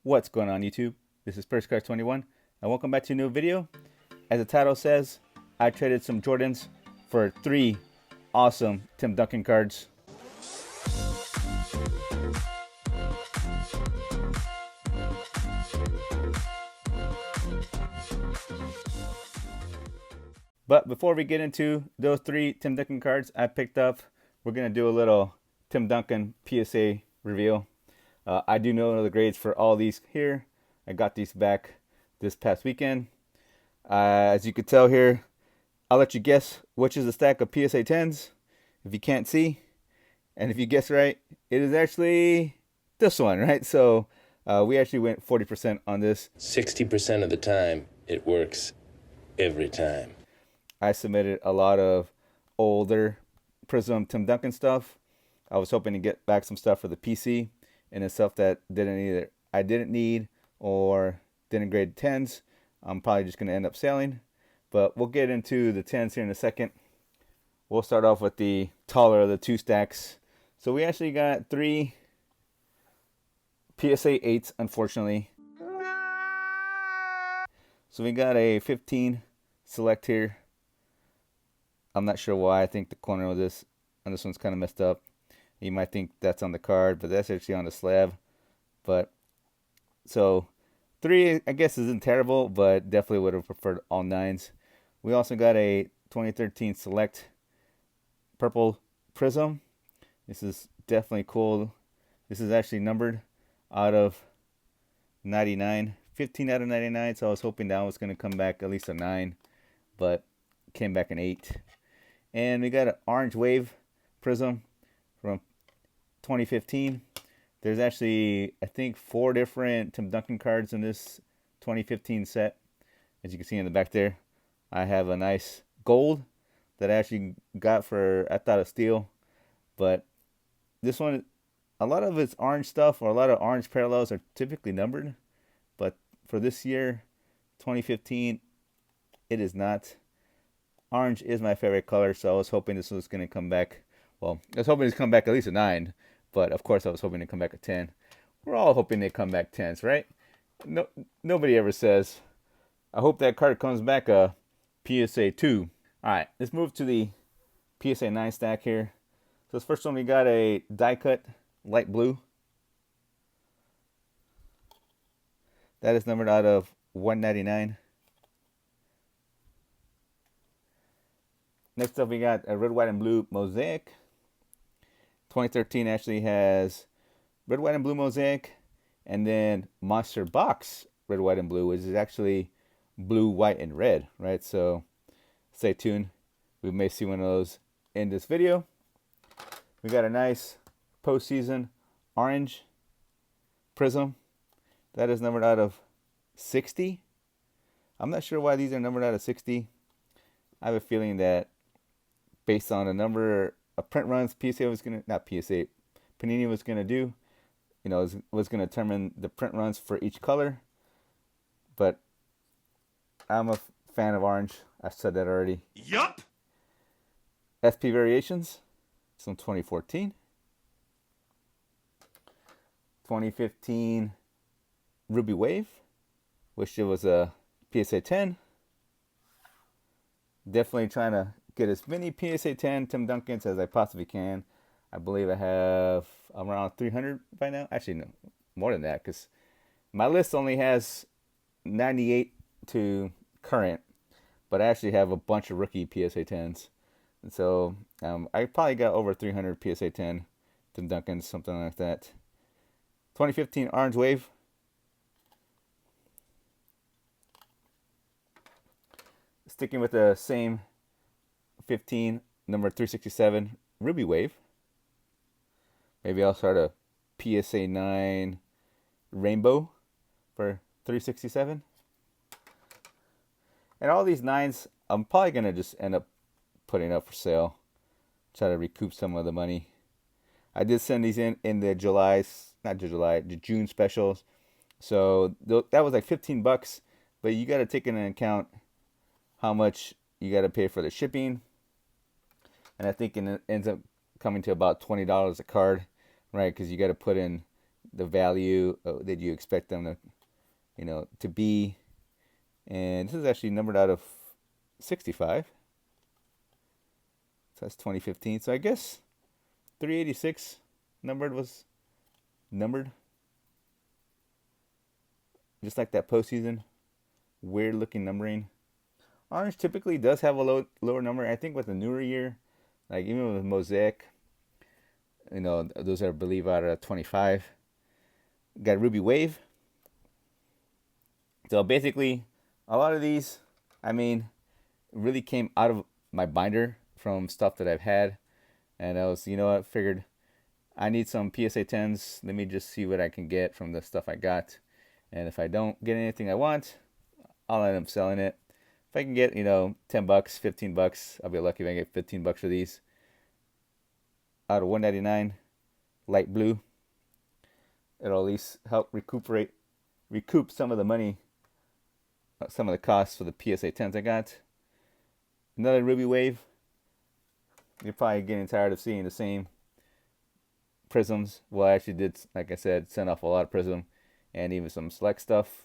What's going on YouTube? This is psacard21 and welcome back to a new video. As the title says, I traded some Jordans for 3 awesome Tim Duncan cards. But before we get into those 3 Tim Duncan cards I picked up, we're going to do a little Tim Duncan PSA reveal. I do know the grades for all these here. I got these back this past weekend. As you can tell here, I'll let you guess which is the stack of PSA 10s if you can't see. And if you guess right, it is actually this one, right? So we actually went 40% on this. 60% of the time, it works every time. I submitted a lot of older Prism Tim Duncan stuff. I was hoping to get back some stuff for the PC and the stuff that I didn't need or didn't grade 10s. I'm probably just going to end up selling. But we'll get into the 10s here in a second. We'll start off with the taller of the 2 stacks. So we actually got 3 PSA 8s, unfortunately. So we got a 15 select here. I'm not sure why. I think the corner of this one's kind of messed up. You might think that's on the card, but that's actually on the slab. But so 3, I guess, isn't terrible, but definitely would have preferred all 9s. We also got a 2013 Select Purple Prism. This is definitely cool. This is actually numbered out of 99, 15 out of 99. So I was hoping that was going to come back at least a 9, but came back an 8. And we got an Orange Wave Prism from 2015. There's actually, I think, 4 different Tim Duncan cards in this 2015 set. As you can see in the back there, I have a nice gold that I actually got for, I thought, a steal. But this one, a lot of its orange stuff or a lot of orange parallels are typically numbered. But for this year, 2015, it is not. Orange is my favorite color, so I was hoping this was going to come back. Well, I was hoping to come back at least a 9, but of course I was hoping to come back a 10. We're all hoping they come back 10s, right? Nobody ever says, I hope that card comes back a PSA 2. All right, let's move to the PSA 9 stack here. So this first one, we got a die cut light blue. That is numbered out of 199. Next up, we got a red, white, and blue mosaic. 2013 actually has red, white, and blue mosaic, and then Monster Box red, white, and blue, which is actually blue, white, and red, right? So stay tuned. We may see one of those in this video. We got a nice postseason orange prism. That is numbered out of 60. I'm not sure why these are numbered out of 60. I have a feeling that based on the number of print runs Panini was going to do, was going to determine the print runs for each color. But I'm a fan of orange. I said that already. Yup. SP Variations from 2014. 2015 Ruby Wave. Wish it was a PSA 10. Definitely trying to get as many PSA 10 Tim Duncans as I possibly can. I believe I have around 300 by now. Actually, no, more than that, because my list only has 98 to current, but I actually have a bunch of rookie PSA 10s. And so I probably got over 300 PSA 10 Tim Duncans, something like that. 2015 Orange Wave. Sticking with the same 15, number 367, Ruby Wave. Maybe I'll start a PSA 9 Rainbow for 367. And all these 9s, I'm probably going to just end up putting up for sale. Try to recoup some of the money. I did send these in the the June specials. So that was like $15, but you got to take into account how much you got to pay for the shipping. And I think it ends up coming to about $20 a card, right? Because you got to put in the value that you expect them to, to be. And this is actually numbered out of 65. So that's 2015. So I guess 386 was numbered. Just like that postseason. Weird looking numbering. Orange typically does have a lower number. I think with the newer year, like even with Mosaic, those are, I believe, out of 25. Got Ruby Wave. So basically, a lot of these, really came out of my binder from stuff that I've had. And I was, figured I need some PSA 10s. Let me just see what I can get from the stuff I got. And if I don't get anything I want, I'll end up selling it. If I can get, $10, $15, I'll be lucky if I get $15 for these. Out of $199, light blue. It'll at least help recoup some of the money, some of the costs for the PSA 10s I got. Another Ruby Wave. You're probably getting tired of seeing the same prisms. Well, I actually did, like I said, send off a lot of prism and even some select stuff.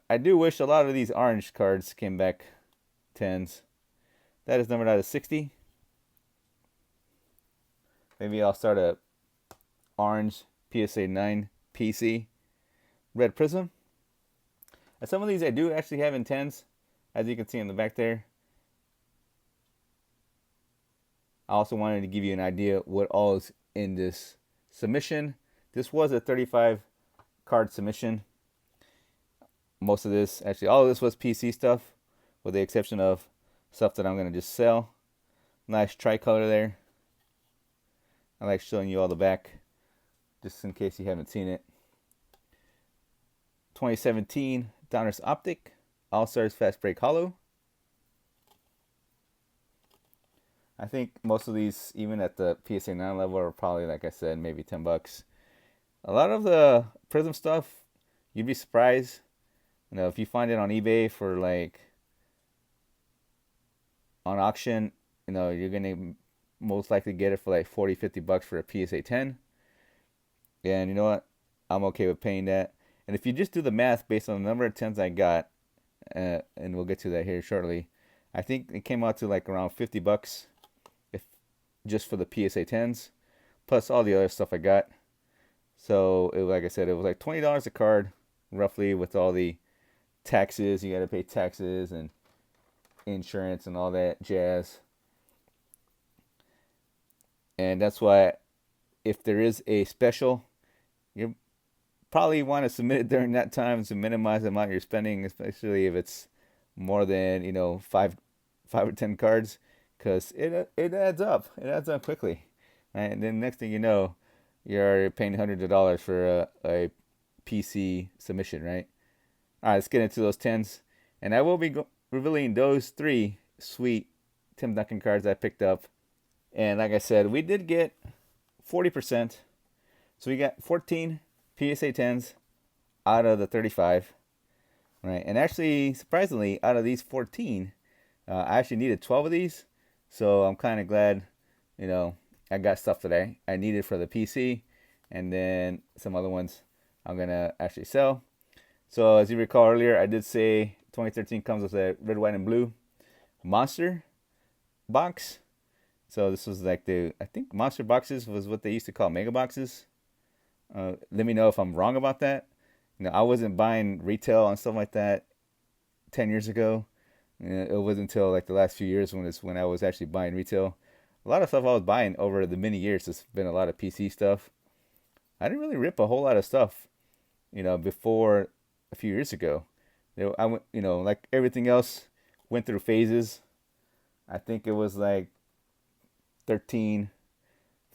I do wish a lot of these orange cards came back 10s. That is numbered out of 60. Maybe I'll start a orange PSA 9 PC red prism. And some of these I do actually have in 10s, as you can see in the back there. I also wanted to give you an idea what all is in this submission. This was a 35 card submission. Most of this, actually all of this was PC stuff, with the exception of stuff that I'm going to just sell. Nice tricolor there. I like showing you all the back, just in case you haven't seen it. 2017 Donruss Optic, All-Stars Fast Break Hollow. I think most of these, even at the PSA 9 level, are probably, like I said, maybe $10. A lot of the Prism stuff, you'd be surprised. If you find it on eBay for on auction, you're going to most likely get it for like $40, $50 for a PSA 10. And you know what? I'm okay with paying that. And if you just do the math based on the number of 10s I got, and we'll get to that here shortly, I think it came out to like around $50 if just for the PSA 10s, plus all the other stuff I got. So, like I said, it was like $20 a card, roughly, with all the taxes. You got to pay taxes and insurance and all that jazz. And that's why, if there is a special, you probably want to submit it during that time to minimize the amount you're spending, especially if it's more than 5 or 10 cards, because it adds up. It adds up quickly, right? And then next thing you know, you're paying hundreds of dollars for a PC submission, right? All right, let's get into those 10s, and I will be revealing those 3 sweet Tim Duncan cards I picked up. And like I said, we did get 40%. So we got 14 PSA 10s out of the 35. Right? And actually, surprisingly, out of these 14, I actually needed 12 of these. So I'm kind of glad, I got stuff that I needed for the PC. And then some other ones I'm going to actually sell. So as you recall earlier, I did say 2013 comes with a red, white, and blue monster box. So this was like I think monster boxes was what they used to call mega boxes. Let me know if I'm wrong about that. I wasn't buying retail and stuff like that 10 years ago. It wasn't until like the last few years when I was actually buying retail. A lot of stuff I was buying over the many years has been a lot of PC stuff. I didn't really rip a whole lot of stuff, before a few years ago. I went, like everything else, went through phases. I think it was like 13,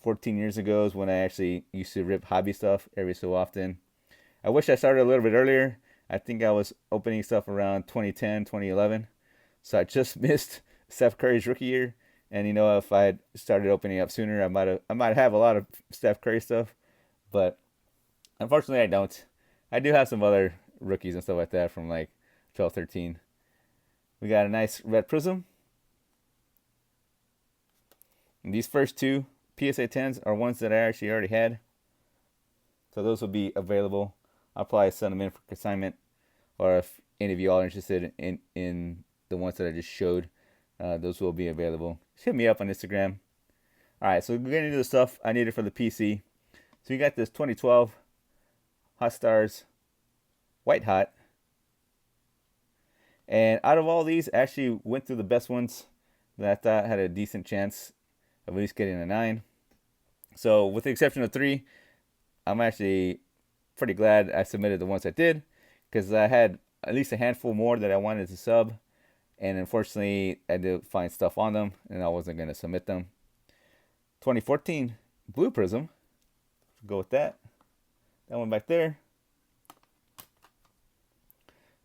14 years ago is when I actually used to rip hobby stuff every so often. I wish I started a little bit earlier. I think I was opening stuff around 2010, 2011. So I just missed Steph Curry's rookie year. And if I had started opening up sooner, I might have a lot of Steph Curry stuff. But unfortunately, I don't. I do have some other rookies and stuff like that from like 12, 13. We got a nice red prism. And these first 2 PSA 10s are ones that I actually already had. So those will be available. I'll probably send them in for consignment, or if any of you all are interested in the ones that I just showed, those will be available. Just hit me up on Instagram. All right, so we're getting into the stuff I needed for the PC. So you got this 2012 Hot Stars White Hot. And out of all these, I actually went through the best ones that I thought had a decent chance of at least getting a 9. So with the exception of 3, I'm actually pretty glad I submitted the ones I did, because I had at least a handful more that I wanted to sub, and unfortunately I did find stuff on them and I wasn't going to submit them. 2014 Blue Prism, go with that one back there.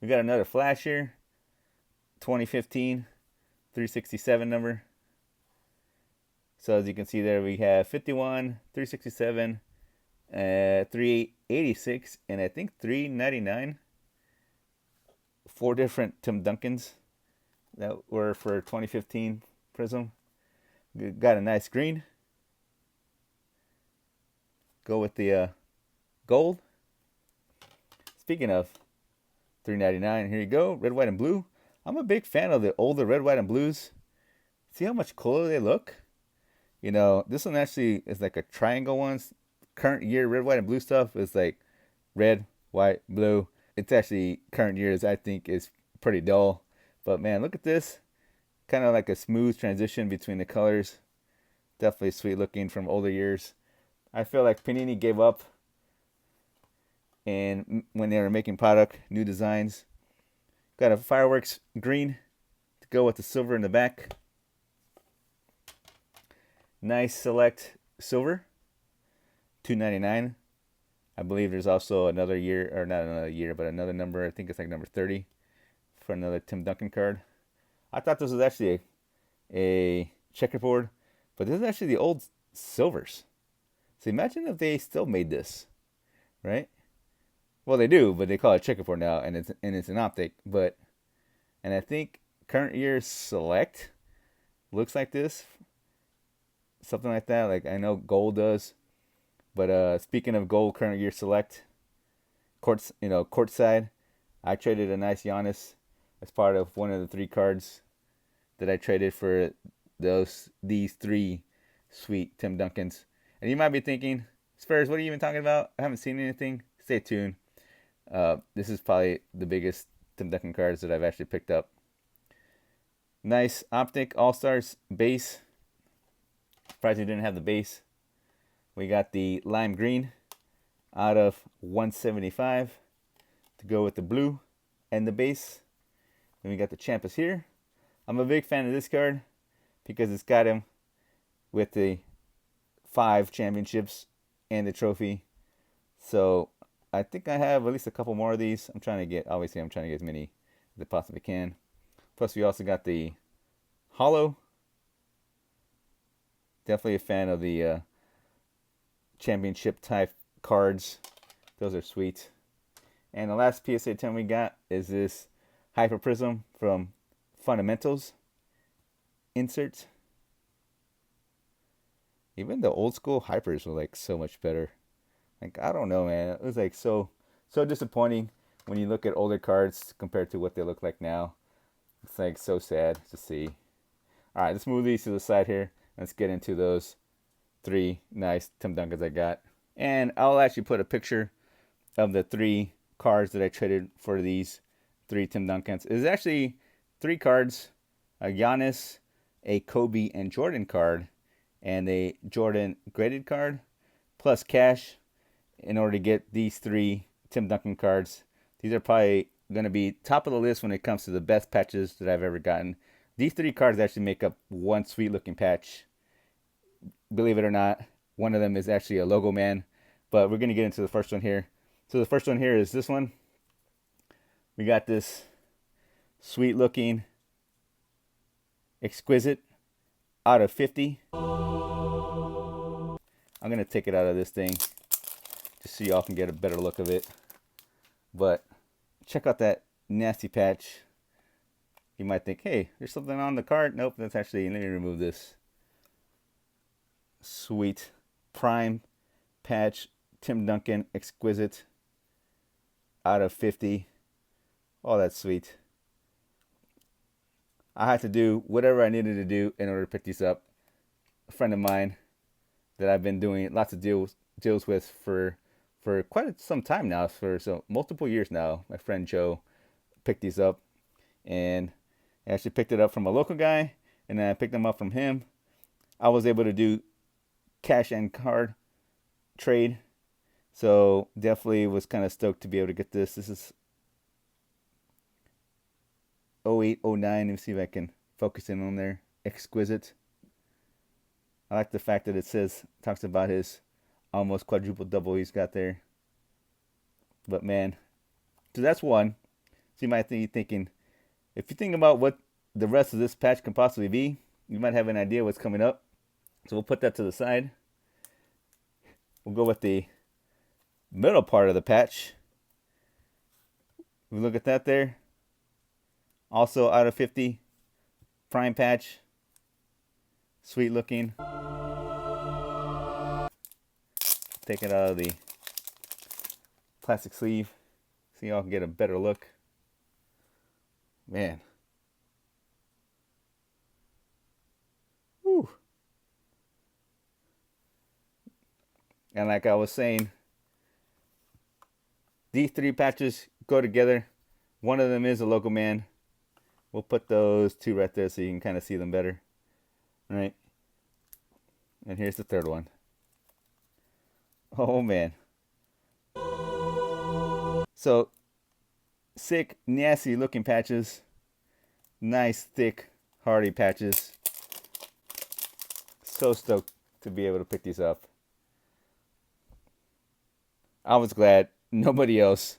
We got another flash here, 2015 367 number. So as you can see there, we have 51, 367, 386, and I think 399. 4 different Tim Duncans that were for 2015 Prism. Got a nice green. Go with the gold. Speaking of 399, here you go, red, white, and blue. I'm a big fan of the older red, white, and blues. See how much cooler they look? You know, this one actually is like a triangle one. Current year red, white, and blue stuff is like red, white, blue. It's actually current years, I think, is pretty dull. But man, look at this. Kind of like a smooth transition between the colors. Definitely sweet looking from older years. I feel like Panini gave up and when they were making product, new designs. Got a fireworks green to go with the silver in the back. Nice select silver, $2.99. I believe there's also another year, or not another year, but another number. I think it's like number 30 for another Tim Duncan card. I thought this was actually a checkerboard, but this is actually the old silvers. So imagine if they still made this, right? Well, they do, but they call it checkerboard now, and it's an optic. And I think current year select looks like this, something like that. Like I know gold does, but speaking of gold, current year select, courtside, I traded a nice Giannis as part of one of the 3 cards that I traded for these 3 sweet Tim Duncans. And you might be thinking, Spurs, what are you even talking about? I haven't seen anything. Stay tuned. This is probably the biggest Tim Duncan cards that I've actually picked up. Nice optic All-Stars base. Surprised we didn't have the base. We got the lime green out of 175 to go with the blue and the base. Then we got the Champas here. I'm a big fan of this card because it's got him with the 5 championships and the trophy. So I think I have at least a couple more of these. I'm trying to get as many as I possibly can. Plus we also got the holo. Definitely a fan of the championship type cards. Those are sweet. And the last PSA 10 we got is this Hyper Prism from Fundamentals insert. Even the old school hypers were like so much better. Like I don't know, man. It was like so disappointing when you look at older cards compared to what they look like now. It's like so sad to see. All right, let's move these to the side here. Let's get into those 3 nice Tim Duncans I got. And I'll actually put a picture of the 3 cards that I traded for these 3 Tim Duncans. It's actually 3 cards, a Giannis, a Kobe and Jordan card, and a Jordan graded card, plus cash in order to get these 3 Tim Duncan cards. These are probably going to be top of the list when it comes to the best patches that I've ever gotten. These 3 cards actually make up one sweet looking patch. Believe it or not, one of them is actually a logo man, but we're going to get into the first one here. So the first one here is this one. We got this sweet looking exquisite out of 50. I'm going to take it out of this thing just so y'all can get a better look of it. But check out that nasty patch. You might think, hey, there's something on the card. Nope, that's actually, let me remove this. Sweet prime patch Tim Duncan Exquisite out of 50. Oh, that's sweet. I had to do whatever I needed to do in order to pick these up. A friend of mine that I've been doing lots of deals with for quite some time now, for so multiple years now. My friend Joe picked these up, and I actually picked it up from a local guy, and then I picked them up from him. I was able to do cash and card trade, so definitely was kind of stoked to be able to get this. This is 08, 09. Let me see if I can focus in on there. Exquisite. I like the fact that it talks about his almost quadruple double he's got there. But man, so that's one. So you might be thinking, if you think about what the rest of this patch can possibly be, you might have an idea what's coming up. So we'll put that to the side. We'll go with the middle part of the patch. We look at that there. Also out of 50, prime patch. Sweet looking. Take it out of the plastic sleeve so y'all can get a better look. Man. Whew. And like I was saying, these three patches go together. One of them is a local man. We'll put those two right there so you can kind of see them better. All right. And here's the third one. Oh, man. So, sick, nasty looking patches. Nice, thick, hardy patches. So stoked to be able to pick these up. I was glad nobody else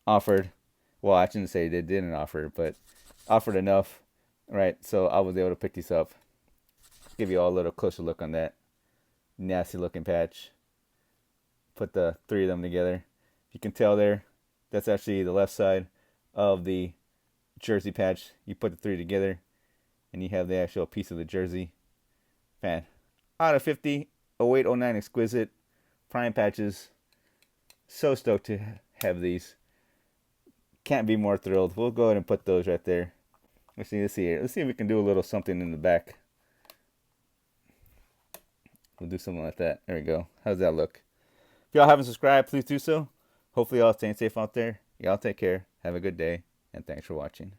offered. Well, I shouldn't say they didn't offer, but offered enough. Right, so I was able to pick these up. Give you all a little closer look on that nasty looking patch. Put the three of them together. You can tell there, that's actually the left side of the jersey patch. You put the three together and you have the actual piece of the jersey. Man, out of 50, 08, 09 Exquisite prime patches. So stoked to have these. Can't be more thrilled. We'll go ahead and put those right there. Let's see here. Let's see if we can do a little something in the back. We'll do something like that. There we go. How does that look? If y'all haven't subscribed, please do so. Hopefully y'all staying safe out there. Y'all take care. Have a good day. And thanks for watching.